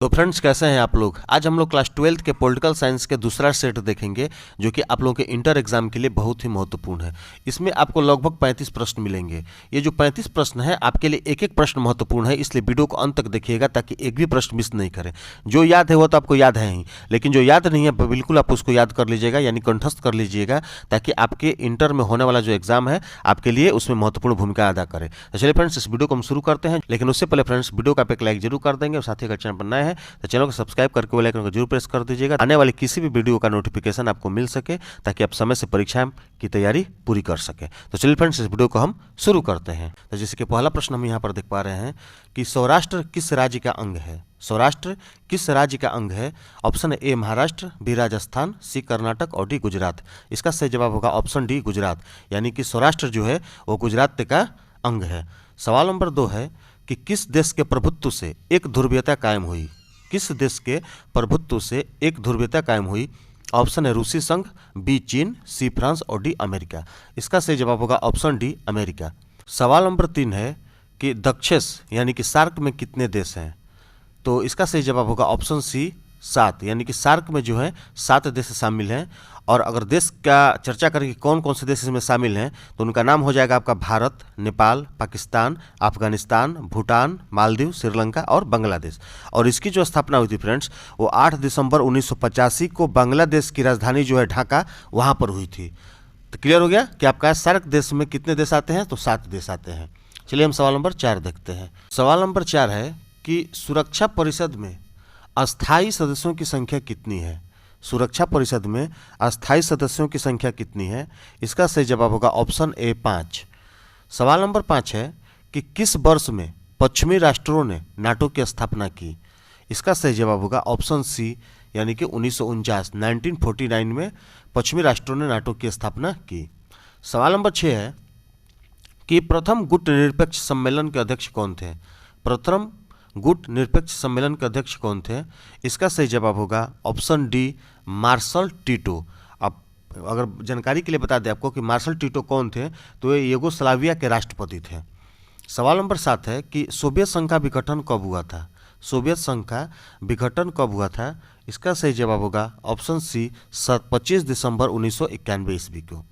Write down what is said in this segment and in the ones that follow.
तो फ्रेंड्स, कैसे हैं आप लोग। आज हम लोग क्लास 12th के पॉलिटिकल साइंस के दूसरा सेट देखेंगे जो कि आप लोगों के इंटर एग्जाम के लिए बहुत ही महत्वपूर्ण है। इसमें आपको लगभग 35 प्रश्न मिलेंगे। ये जो 35 प्रश्न है आपके लिए एक एक प्रश्न महत्वपूर्ण है, इसलिए वीडियो को अंत तक देखिएगा ताकि एक भी प्रश्न मिस नहीं करें। जो याद है वो तो आपको याद है ही, लेकिन जो याद नहीं है बिल्कुल आप उसको याद कर लीजिएगा, यानी कंठस्थ कर लीजिएगा, ताकि आपके इंटर में होने वाला जो एग्जाम है आपके लिए उसमें महत्वपूर्ण भूमिका अदा करे। तो चलिए फ्रेंड्स, इस वीडियो को हम शुरू करते हैं, लेकिन उससे पहले फ्रेंड्स वीडियो का एक लाइक जरूर कर देंगे और साथ ही अगर चैनल पर नए हैं तो चैनल को सब्सक्राइब करके बेल आइकन को जरूर प्रेस कर दीजिएगा, आने वाली किसी भी वीडियो का नोटिफिकेशन आपको मिल सके, ताकि आप समय से परीक्षा की तैयारी पूरी कर सके। तो चलिए फ्रेंड्स, इस वीडियो को हम शुरू करते हैं। तो जैसे कि पहला प्रश्न हम यहाँ पर देख पा रहे हैं कि सौराष्ट्र किस राज्य का अंग है। सौराष्ट्र किस राज्य का अंग है। Option A Maharashtra, B Rajasthan, C Karnataka और डी गुजरात। इसका सही जवाब होगा ऑप्शन डी गुजरात, यानी कि सौराष्ट्र जो है वो गुजरात का अंग है। सवाल नंबर 2 है कि किस देश के प्रभुत्व से एक ध्रुवीयता कायम हुई। किस देश के प्रभुत्व से एक ध्रुवीयता कायम हुई। ऑप्शन है रूसी संघ, बी चीन, सी फ्रांस और डी अमेरिका। इसका सही जवाब होगा ऑप्शन डी अमेरिका। सवाल नंबर 3 है कि दक्षेस यानी कि सार्क में कितने देश हैं। तो इसका सही जवाब होगा ऑप्शन सी 7, यानी कि सार्क में जो है 7 देश शामिल हैं। और अगर देश का चर्चा करें कि कौन कौन से देश इसमें शामिल हैं तो उनका नाम हो जाएगा आपका भारत, नेपाल, पाकिस्तान, अफगानिस्तान, भूटान, मालदीव, श्रीलंका और बांग्लादेश। और इसकी जो स्थापना हुई थी फ्रेंड्स वो 8 दिसंबर 1985 को बांग्लादेश की राजधानी जो है ढाका वहाँ पर हुई थी। तो क्लियर हो गया कि आपका सार्क देश में कितने देश आते हैं, तो 7 देश आते हैं। चलिए हम सवाल नंबर 4 देखते हैं। सवाल नंबर 4 है कि सुरक्षा परिषद में अस्थायी सदस्यों की संख्या कितनी है। सुरक्षा परिषद में अस्थायी सदस्यों की संख्या कितनी है। इसका सही जवाब होगा ऑप्शन ए 5। सवाल नंबर 5 है कि किस वर्ष में पश्चिमी राष्ट्रों ने नाटो की स्थापना की। इसका सही जवाब होगा ऑप्शन सी, यानी कि 1949 में पश्चिमी राष्ट्रों ने नाटो की स्थापना की। सवाल नंबर 6 है कि प्रथम गुट निरपेक्ष सम्मेलन के अध्यक्ष कौन थे। प्रथम गुट निरपेक्ष सम्मेलन के अध्यक्ष कौन थे। इसका सही जवाब होगा ऑप्शन डी मार्शल टीटो। अब अगर जानकारी के लिए बता दें आपको कि मार्शल टीटो कौन थे, तो ये यूगोस्लाविया के राष्ट्रपति थे। सवाल नंबर 7 है कि सोवियत संघ का विघटन कब हुआ था। सोवियत संघ का विघटन कब हुआ था। इसका सही जवाब होगा ऑप्शन सी 25 दिसंबर 1991 ईस्वी को।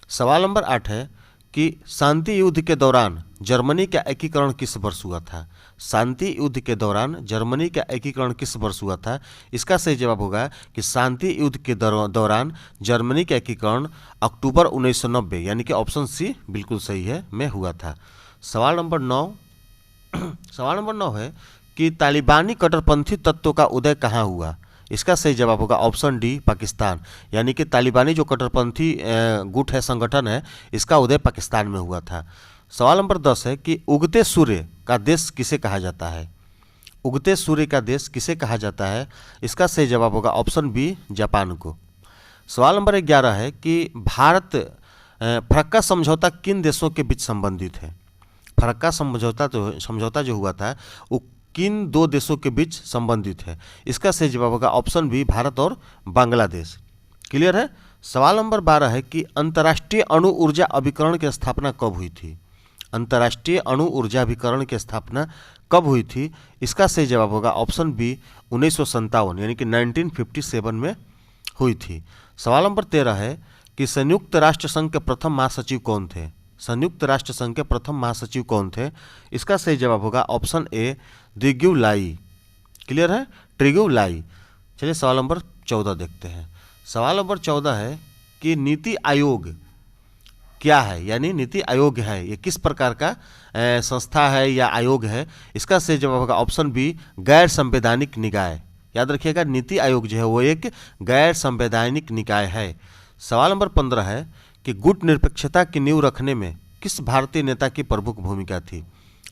सवाल नंबर 8 है कि शांति युद्ध के दौरान जर्मनी का एकीकरण किस वर्ष हुआ था। शांति युद्ध के दौरान जर्मनी का एकीकरण किस वर्ष हुआ था। इसका सही जवाब होगा कि शांति युद्ध के दौरान जर्मनी का एकीकरण अक्टूबर 1990, यानी कि ऑप्शन सी बिल्कुल सही है, में हुआ था। सवाल नंबर 9 है कि तालिबानी कट्टरपंथी तत्वों का उदय कहाँ हुआ। इसका सही जवाब होगा ऑप्शन डी पाकिस्तान, यानी कि तालिबानी जो कट्टरपंथी गुट है, संगठन है, इसका उदय पाकिस्तान में हुआ था। सवाल नंबर 10 है कि उगते सूर्य का देश किसे कहा जाता है। उगते सूर्य का देश किसे कहा जाता है। इसका सही जवाब होगा ऑप्शन बी जापान को। सवाल नंबर 11 है कि भारत फरक्का समझौता किन देशों के बीच संबंधित है। फरक्का समझौता जो हुआ था वो किन 2 देशों के बीच संबंधित है। इसका सही जवाब होगा ऑप्शन बी भारत और बांग्लादेश। क्लियर है। सवाल नंबर 12 है कि अंतर्राष्ट्रीय अणु ऊर्जा अभिकरण की स्थापना कब हुई थी। अंतर्राष्ट्रीय अणु ऊर्जा अभिकरण की स्थापना कब हुई थी। इसका सही जवाब होगा ऑप्शन बी 1957, यानी कि 1957 में हुई थी। सवाल नंबर 13 है कि संयुक्त राष्ट्र संघ के प्रथम महासचिव कौन थे। संयुक्त राष्ट्र संघ के प्रथम महासचिव कौन थे। इसका सही जवाब होगा ऑप्शन ए द्विगु लाई। क्लियर है, ट्रिगु लाई। चलिए सवाल नंबर 14 देखते हैं। सवाल नंबर 14 है कि नीति आयोग क्या है, यानी नीति आयोग है ये किस प्रकार का संस्था है या आयोग है। इसका सही जवाब होगा ऑप्शन बी गैर संवैधानिक निकाय। याद रखिएगा, नीति आयोग जो है वो एक गैर संवैधानिक निकाय है। सवाल नंबर 15 है कि गुट निरपेक्षता की नींव रखने में किस भारतीय नेता की प्रमुख भूमिका थी।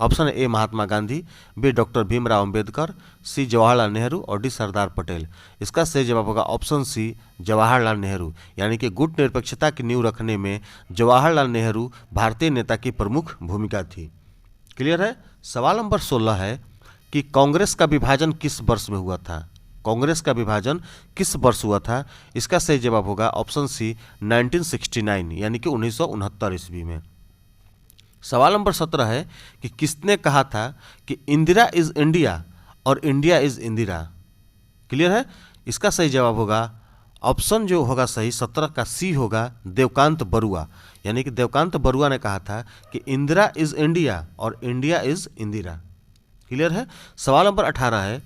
Option A Mahatma Gandhi, B doctor Bhimrao Ambedkar, C Jawaharlal Nehru और डी सरदार पटेल। इसका सही जवाब होगा ऑप्शन सी जवाहरलाल नेहरू, यानी कि गुट निरपेक्षता की नींव रखने में जवाहरलाल नेहरू भारतीय नेता की प्रमुख भूमिका थी। क्लियर है। सवाल नंबर 16 है कि कांग्रेस का विभाजन किस वर्ष में हुआ था। कांग्रेस का विभाजन किस वर्ष हुआ था। इसका सही जवाब होगा ऑप्शन सी 1969, यानी कि 1969 ईस्वी में। सवाल नंबर 17 है कि किसने कहा था कि इंदिरा इज इंडिया और इंडिया इज इंदिरा। क्लियर है? इसका सही जवाब होगा ऑप्शन जो होगा सही 17 का सी होगा, देवकांत बरुआ। यानी कि देवकांत बरुआ ने कहा था कि इंदिरा इज इंडिया और इंडिया इज इंदिरा। क्लियर है? सवाल नंबर 18 है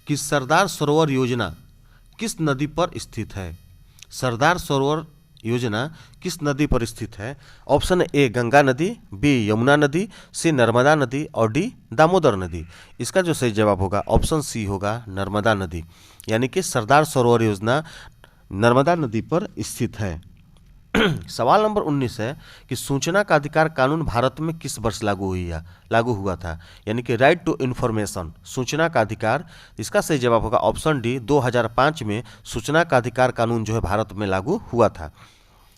कि सरदार सरोवर योजना किस नदी पर स्थित है? सरदार सरोवर योजना किस नदी पर स्थित है? ऑप्शन ए गंगा नदी, बी यमुना नदी, सी नर्मदा नदी और डी दामोदर नदी। इसका जो सही जवाब होगा ऑप्शन सी होगा, नर्मदा नदी। यानी कि सरदार सरोवर योजना नर्मदा नदी पर स्थित है। सवाल नंबर 19 है कि सूचना का अधिकार कानून भारत में किस वर्ष लागू हुआ था? यानी कि राइट टू इन्फॉर्मेशन, सूचना का अधिकार। इसका सही जवाब होगा ऑप्शन डी, 2005 में सूचना का अधिकार कानून जो है भारत में लागू हुआ था।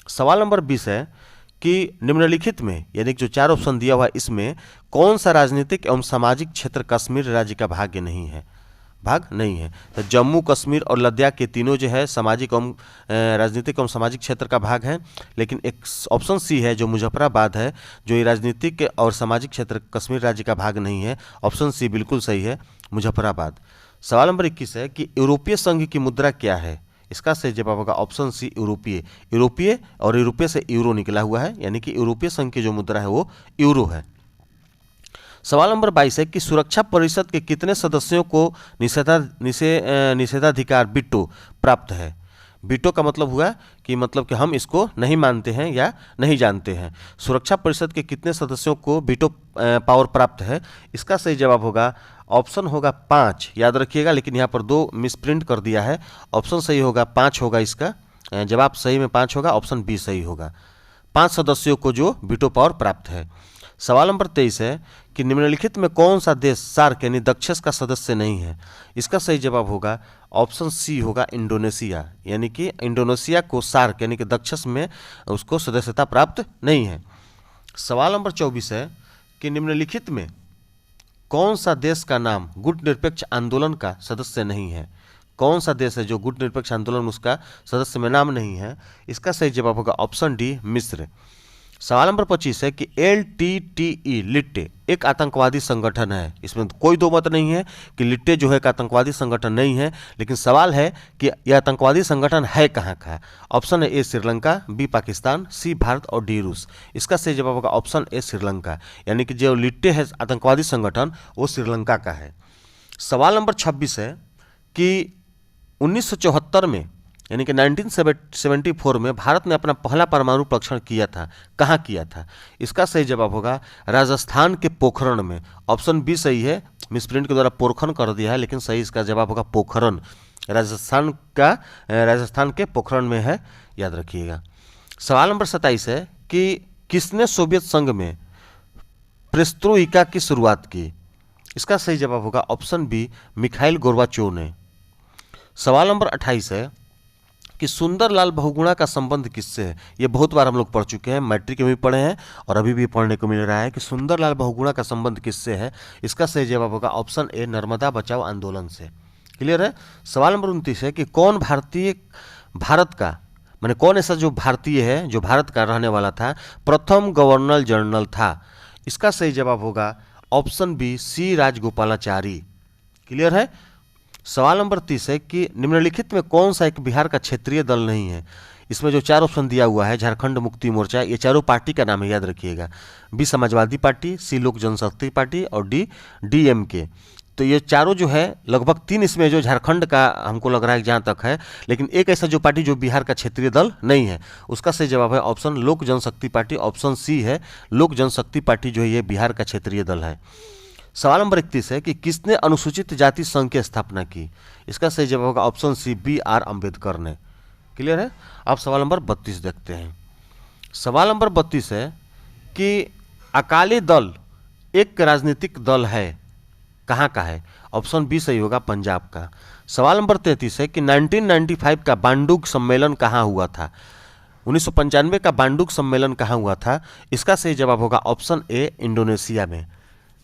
सवाल नंबर 20 है कि निम्नलिखित में, यानी कि जो 4 ऑप्शन दिया हुआ है इसमें कौन सा राजनीतिक एवं सामाजिक क्षेत्र कश्मीर राज्य का भाग नहीं है? तो जम्मू कश्मीर और लद्दाख के तीनों जो है सामाजिक एवं राजनीतिक एवं सामाजिक क्षेत्र का भाग है, लेकिन एक ऑप्शन सी है जो मुजफ्फराबाद है, जो ये राजनीतिक और सामाजिक क्षेत्र कश्मीर राज्य का भाग नहीं है। ऑप्शन सी बिल्कुल सही है, मुजफ्फराबाद। सवाल नंबर 21 है कि यूरोपीय संघ की मुद्रा क्या है? इसका सही जवाब होगा ऑप्शन सी, यूरोपीय और यूरोपीय से यूरो निकला हुआ है, यानी कि यूरोपीय संघ की जो मुद्रा है वो यूरो है। सवाल नंबर 22 है कि सुरक्षा परिषद के कितने सदस्यों को निषेधाधिकार वीटो प्राप्त है? वीटो का मतलब हुआ कि हम इसको नहीं मानते हैं या नहीं जानते हैं। सुरक्षा परिषद के कितने सदस्यों को वीटो पावर प्राप्त है? इसका सही जवाब होगा ऑप्शन होगा 5, याद रखिएगा, लेकिन यहाँ पर 2 मिसप्रिंट कर दिया है। ऑप्शन सही होगा 5 होगा, इसका जवाब सही में 5 होगा, ऑप्शन बी सही होगा। 5 सदस्यों को जो वीटो पावर प्राप्त है। सवाल नंबर 23 है कि निम्नलिखित में कौन सा देश सार्क यानी दक्षस का सदस्य नहीं है? इसका सही जवाब होगा ऑप्शन सी होगा, इंडोनेशिया। यानी कि इंडोनेशिया को सार्क यानी कि दक्षस में उसको सदस्यता प्राप्त नहीं है। सवाल नंबर 24 है कि निम्नलिखित में कौन सा देश का नाम गुट निरपेक्ष आंदोलन का सदस्य नहीं है? कौन सा देश है जो गुट निरपेक्ष आंदोलन उसका सदस्य में नाम नहीं है? इसका सही जवाब होगा ऑप्शन डी, मिस्र। सवाल नंबर 25 है कि LTTE लिट्टे एक आतंकवादी संगठन है। इसमें कोई दो मत नहीं है कि लिट्टे जो है एक आतंकवादी संगठन नहीं है, लेकिन सवाल है कि यह आतंकवादी संगठन है कहाँ का? Option A Sri Lanka, B Pakistan, C Bharat और डी रूस। इसका सही जवाब होगा ऑप्शन ए श्रीलंका। यानी कि जो लिट्टे है आतंकवादी संगठन वो श्रीलंका का है। सवाल नंबर 26 है कि 1974 में यानी कि 1974 में भारत ने अपना पहला परमाणु परीक्षण किया था, कहाँ किया था? इसका सही जवाब होगा राजस्थान के पोखरण में। ऑप्शन बी सही है, मिसप्रिंट के द्वारा पोरखन कर दिया है, लेकिन सही इसका जवाब होगा पोखरण। राजस्थान के पोखरण में है, याद रखिएगा। सवाल नंबर 27 है कि किसने सोवियत संघ में पेरेस्ट्रोइका की शुरुआत की? इसका सही जवाब होगा ऑप्शन बी, मिखाइल गोर्बाचोव ने। सवाल नंबर 28 है कि सुंदरलाल बहुगुणा का संबंध किससे है? ये बहुत बार हम लोग पढ़ चुके हैं, मैट्रिक में भी पढ़े हैं और अभी भी पढ़ने को मिल रहा है कि सुंदरलाल बहुगुणा का संबंध किससे है? इसका सही जवाब होगा ऑप्शन ए, नर्मदा बचाओ आंदोलन से। क्लियर है? सवाल नंबर 29 है कि कौन कौन ऐसा जो भारतीय है जो भारत का रहने वाला था, प्रथम गवर्नर जनरल था? इसका सही जवाब होगा ऑप्शन बी, सी राजगोपालाचारी। क्लियर है? सवाल नंबर 30 है कि निम्नलिखित में कौन सा एक बिहार का क्षेत्रीय दल नहीं है? इसमें जो 4 ऑप्शन दिया हुआ है, झारखंड मुक्ति मोर्चा, ये चारों पार्टी का नाम है, याद रखिएगा। बी समाजवादी पार्टी, सी लोक जनशक्ति पार्टी और डी DMK। तो ये चारों जो है लगभग 3 इसमें जो झारखंड का हमको लग रहा है जहाँ तक है, लेकिन एक ऐसा जो पार्टी जो बिहार का क्षेत्रीय दल नहीं है, उसका सही जवाब है ऑप्शन लोक जनशक्ति पार्टी। ऑप्शन सी है, लोक जनशक्ति पार्टी जो है ये बिहार का क्षेत्रीय दल है। सवाल नंबर 31 है कि किसने अनुसूचित जाति संघ की स्थापना की? इसका सही जवाब होगा ऑप्शन सी, BR अम्बेडकर ने। क्लियर है? अब सवाल नंबर 32 देखते हैं। सवाल नंबर 32 है कि अकाली दल एक राजनीतिक दल है, कहाँ का है? ऑप्शन बी सही होगा, पंजाब का। सवाल नंबर 33 है कि 1995 का बांडुग सम्मेलन कहाँ हुआ था? 1995 का बांडुग सम्मेलन कहाँ हुआ था? इसका सही जवाब होगा ऑप्शन ए, इंडोनेशिया में।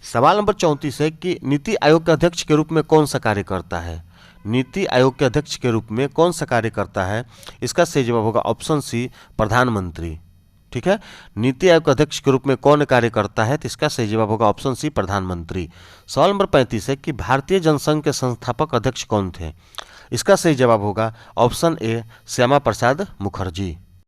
सवाल नंबर 34 है कि नीति आयोग के अध्यक्ष के रूप में कौन सा कार्य करता है? नीति आयोग के अध्यक्ष के रूप में कौन सा कार्य करता है? इसका सही जवाब होगा ऑप्शन सी, प्रधानमंत्री। ठीक है। नीति आयोग के अध्यक्ष के रूप में कौन कार्य करता है? तो इसका सही जवाब होगा ऑप्शन सी, प्रधानमंत्री। सवाल नंबर 35 है कि भारतीय जनसंघ के संस्थापक अध्यक्ष कौन थे? इसका सही जवाब होगा ऑप्शन ए, श्यामा प्रसाद मुखर्जी।